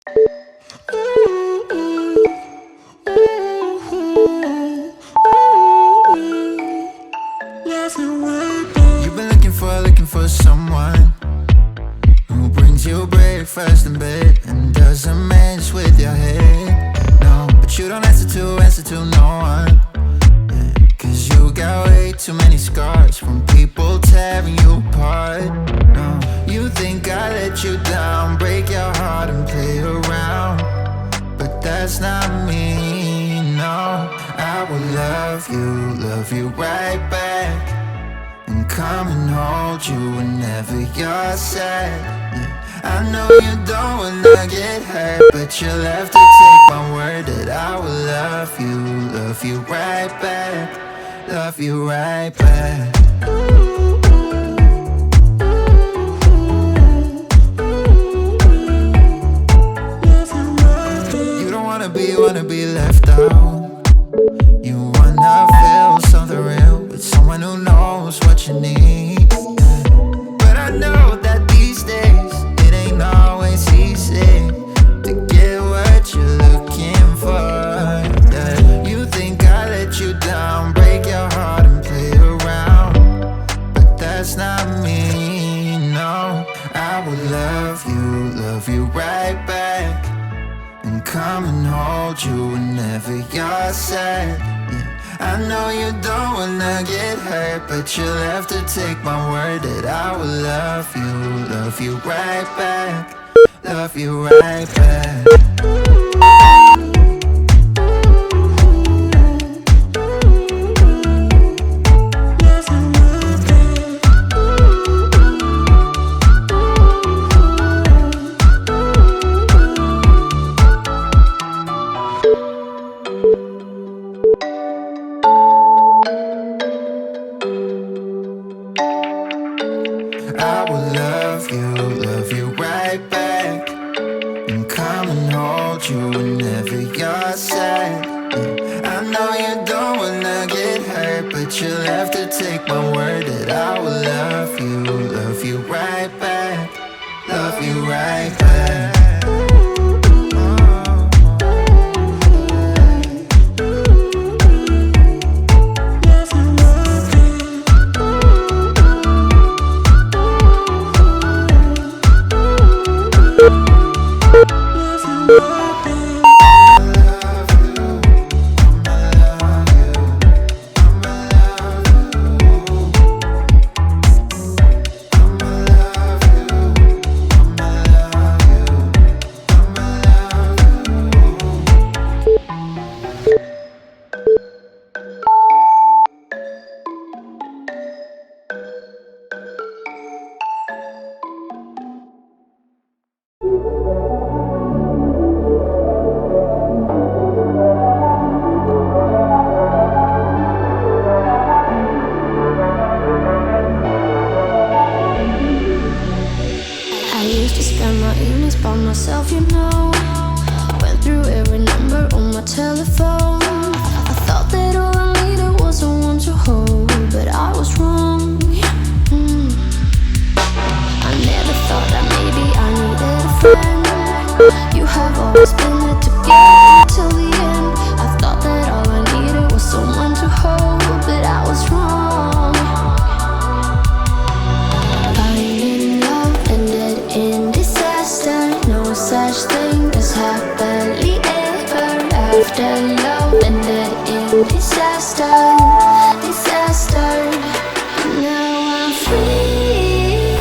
You've been looking for someone who brings you breakfast in bed and doesn't mess with your head. No, but you don't answer to no one. Yeah, 'cause you got way too many scars from people tearing you apart. No, you think I let you down, break your heart and play around, but that's not me. No, I will love you right back, and come and hold you whenever you're sad. Yeah, I know you don't wanna get hurt, but you'll have to take my word that I will love you right back, love you right back. You don't wanna be left out. You wanna feel something real with someone who knows what you need. Yeah. But I know that these days it ain't always easy to get what you're looking for. Yeah. You think I let you down, break your heart and play around, but that's not me. No, I will love you right back, and come and hold you whenever you're sad. Yeah, I know you don't wanna get hurt, but you'll have to take my word that I will love you right back, love you right back. I will love you right back, and come and hold you whenever you're sad. Yeah, I know you don't wanna get hurt, but you'll have to take my word that I will love you right back, love you right back. By myself, you know. Went through every number on my telephone. I thought that all I needed was someone to hold, but I was wrong. I never thought that maybe I needed a friend. You have always been there together till the end. I thought that all I needed was someone to hold, but I was wrong. Finding love ended in disaster. No such thing as happily ever after. Love ended in disaster, disaster. Now I'm free.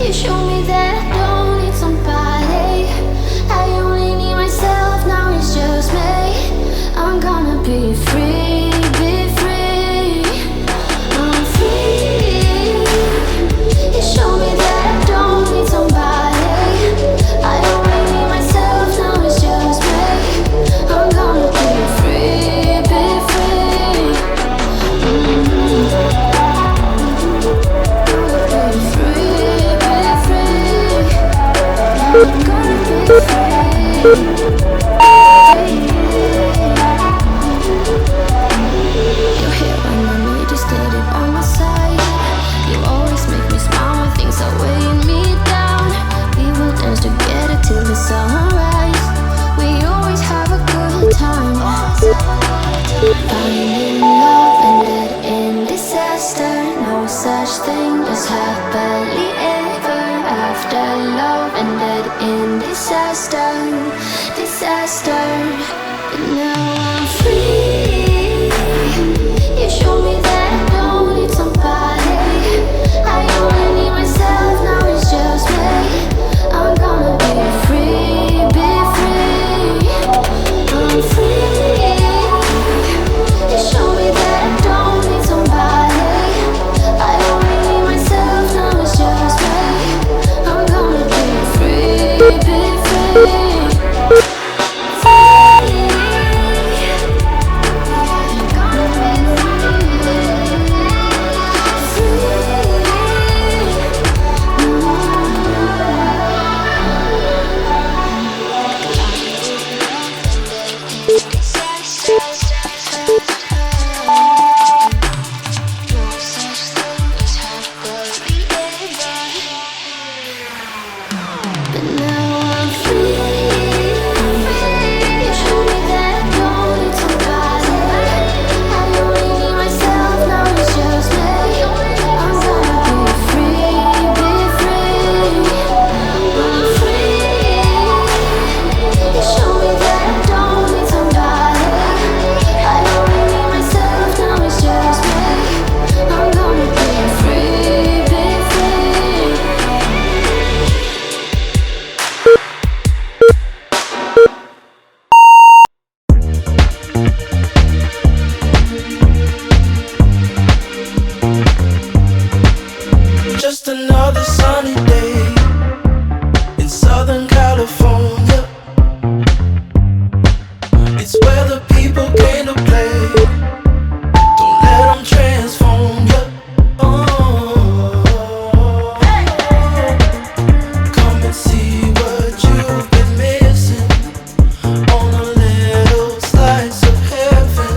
You show me that I don't need somebody. I only need myself, now it's just me. I'm gonna be free, be free. I'm free. You show me that I don't need somebody. I only need myself, now it's just me. I'm gonna be free, be free. Be free, be free. I'm gonna be free. You're here when I need you, steady by my side. You always make me smile when things are weighing me down. We will dance together till the sunrise. happily ever after. Love ended in disaster, disaster. But now I'm free. You show me that I don't need somebody. I only need myself, now it's just me. I'm gonna be free, be free. I'm free. You show me that I don't need somebody. I only need myself, now it's just me. I'm gonna be free, be free. Just another sunny day in Southern California. It's where the people came to play. Don't let them transform you. Come and see what you've been missing on a little slice of heaven.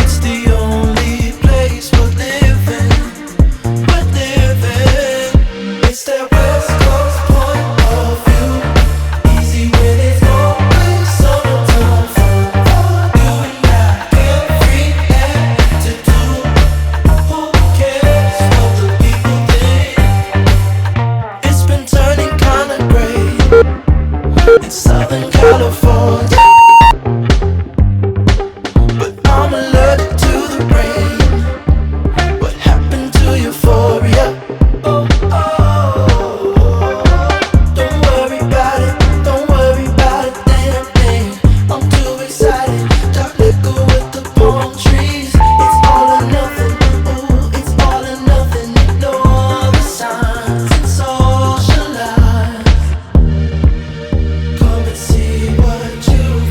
It's the only place we're living. It's that West Coast point of view. Easy when it's always summertime fun for you and I. Carefree attitude. Who cares what the people think? It's been turning kinda gray in Southern California, but I'm allergic to the rain. What happened to euphoria? Don't worry about it, don't worry about a damn thing. I'm too excited, dark liquor with the palm trees. It's all or nothing, ooh, it's all or nothing. Ignore the signs and socialize. Come and see what you've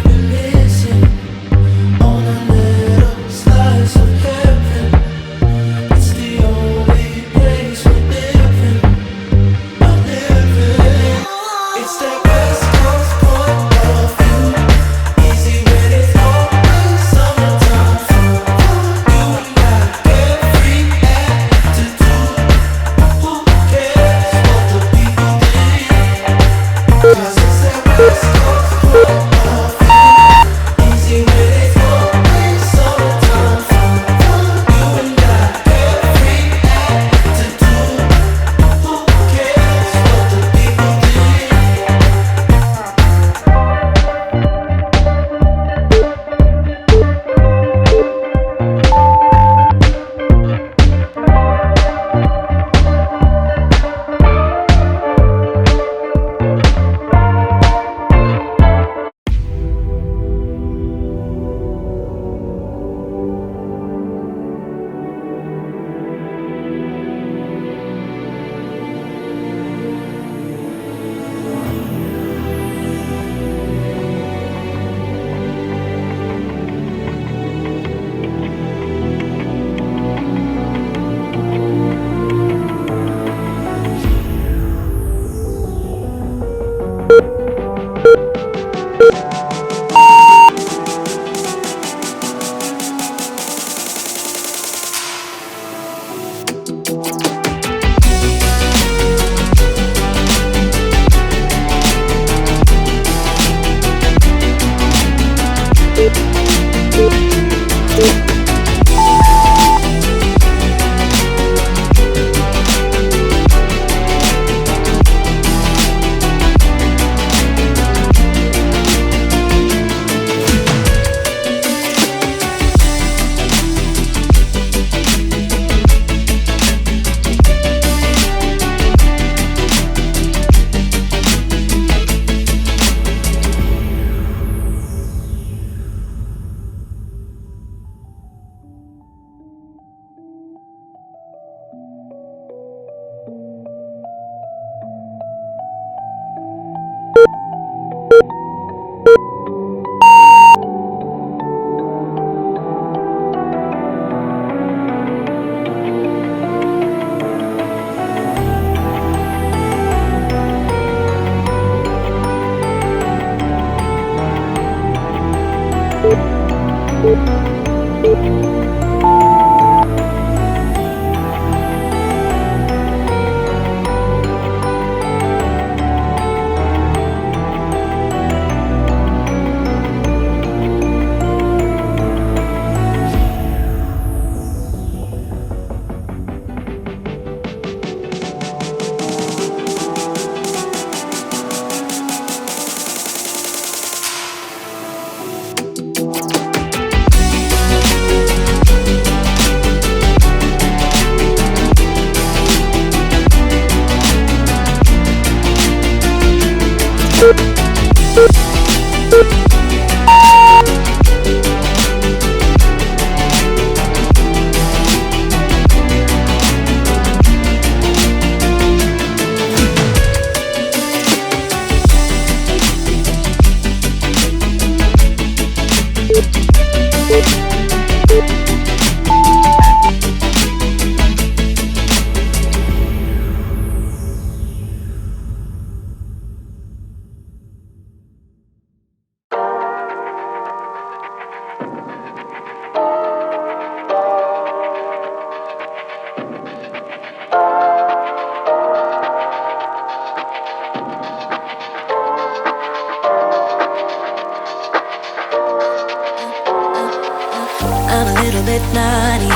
I'm a little bit naughty,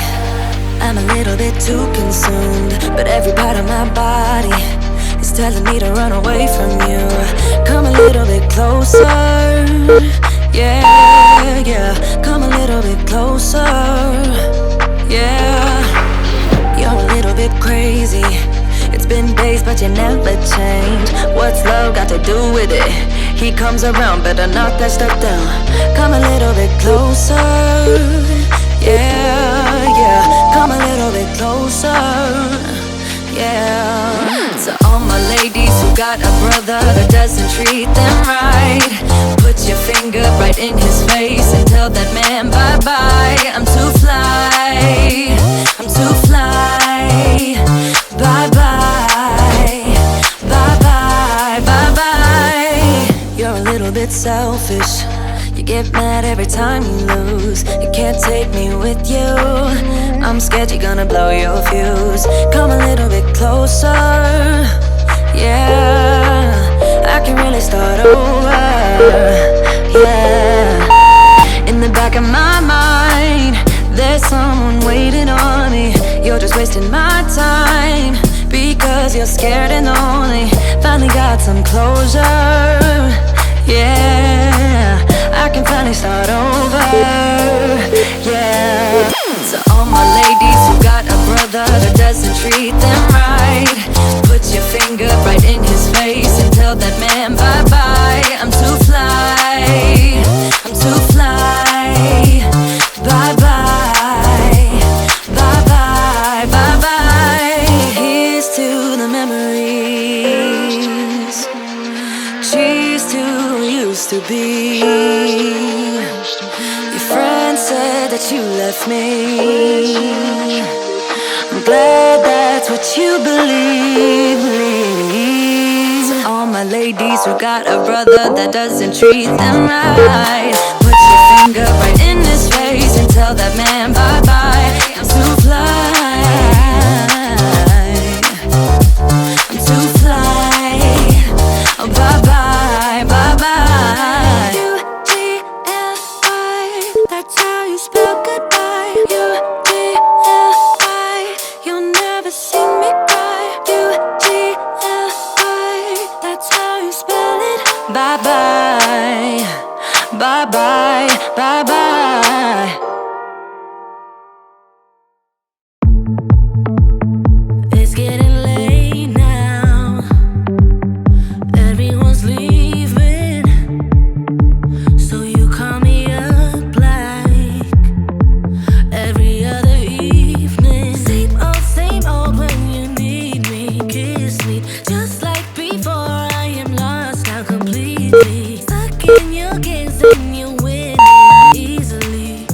I'm a little bit too consumed, but every part of my body is telling me to run away from you. Come a little bit closer, yeah, yeah. Come a little bit closer, yeah. You're a little bit crazy. It's been days but you never change. What's love got to do with it? He comes around, better knock that stuff down. Come a little bit closer, yeah, yeah. Come a little bit closer, yeah. So all my ladies who got a brother that doesn't treat them right, put your finger right in his face and tell that man bye-bye. I'm too fly, I'm too fly. Bye-bye, bye-bye, bye-bye. You're a little bit selfish. You get mad every time you lose. You can't take me with you. I'm scared you're gonna blow your fuse. Come a little bit closer, yeah. I can really start over, yeah. In the back of my mind, there's someone waiting on me. You're just wasting my time because you're scared and lonely. Finally got some closure, yeah. I can finally start over, yeah. So all my ladies who got a brother that doesn't treat them right, put your finger right in his face and tell that man bye-bye. I'm too fly, I'm too fly. Bye-bye, bye-bye, bye-bye. Here's to the memories. Cheers to who used to be. Your friend said that you left me. I'm glad that's what you believe. So all my ladies who got a brother that doesn't treat them right, put your finger right in his face and tell that man bye-bye. I'm too fly, I'm too fly. Oh, bye-bye, bye-bye. U-G-L-I, that's how you spell goodbye. U-G-L-I, you'll never see me cry. U-G-L-I, that's how you spell it. Bye-bye, bye-bye, bye-bye. It's getting late now. Everyone's leaving, so you call me up like every other evening. Same old when you need me. Kiss me just like before. I am lost now completely. Stuck in your games and you're winning easily.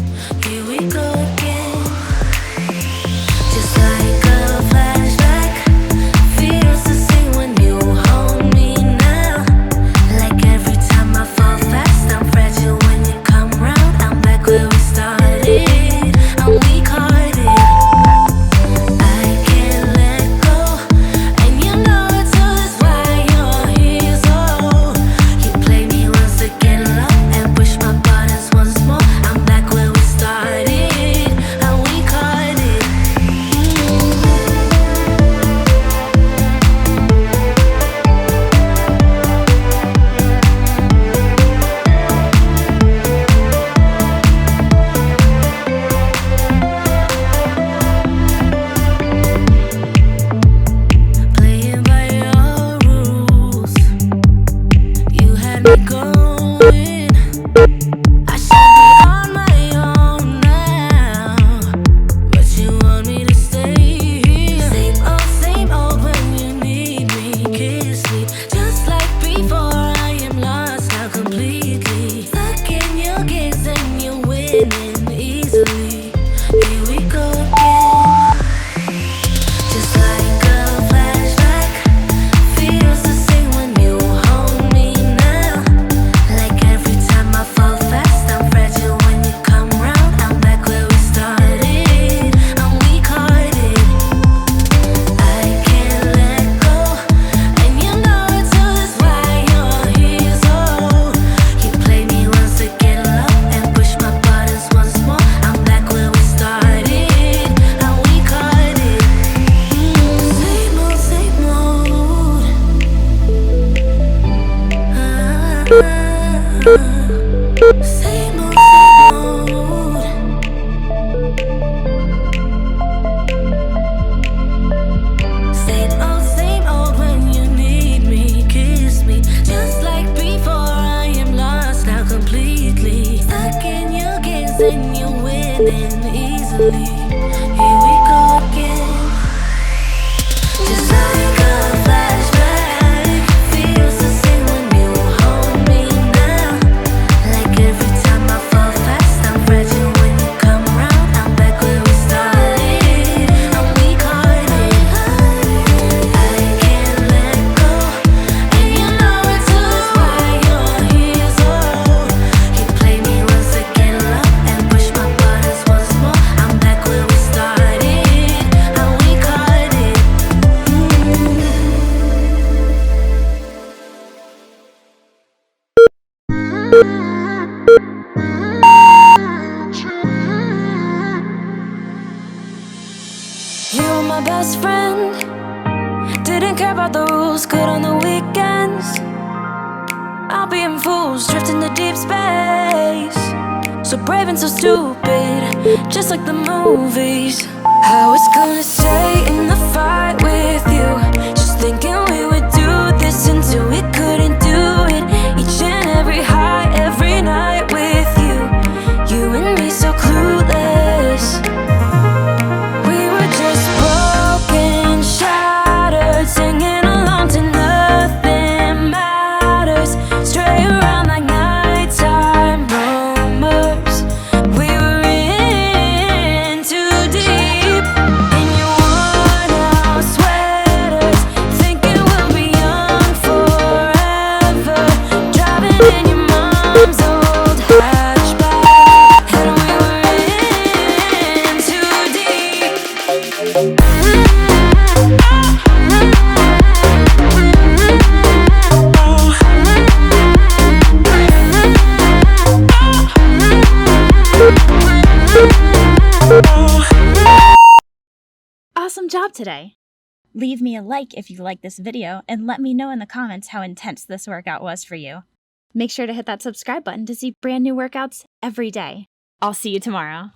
completely. Stuck in your gaze and you're winning easily. Here we go again. Just like a flashback, feels the same when you hold me now. Like every time I fall fast, I'm fragile when you come round. I'm back where we started, and we caught it. I can't let go, and you know it too. That's why you're here. So you play me once again, love, and push my buttons once more. I'm back where we started, and we caught it. Same old, same old. Same old, same old. Same old when you need me, kiss me. Just like before, I am lost now completely. Stuck in your gaze and you're winning easily. Here we go again. Just like a flashback, feels the same when you hold me now. Like every time I fall fast, I'm fragile when you come round. I'm back where we started, and we caught it. I can't let go, and you know it too. That's why you're here. So you play me once again, love, and push my buttons once more. I'm back where we started, and we caught it. You were my best friend, didn't care about the rules, good on the weekends. I'll be in fools, drifting to deep space. So brave and so stupid, just like the movies. I was gonna stay in the fight with you, just thinking we would do this until we couldn't do it. Each and every high, every night with you. You and me so clueless. We were just broken, shattered, singing along to nothing matters. Stray around like nighttime rumors. We were in too deep. In your worn out sweaters, thinking we'll be young forever. Driving in your mom's old hatchback, and we were in too deep. Awesome job today! Leave me a like if you like this video and let me know in the comments how intense this workout was for you. Make sure to hit that subscribe button to see brand new workouts every day. I'll see you tomorrow.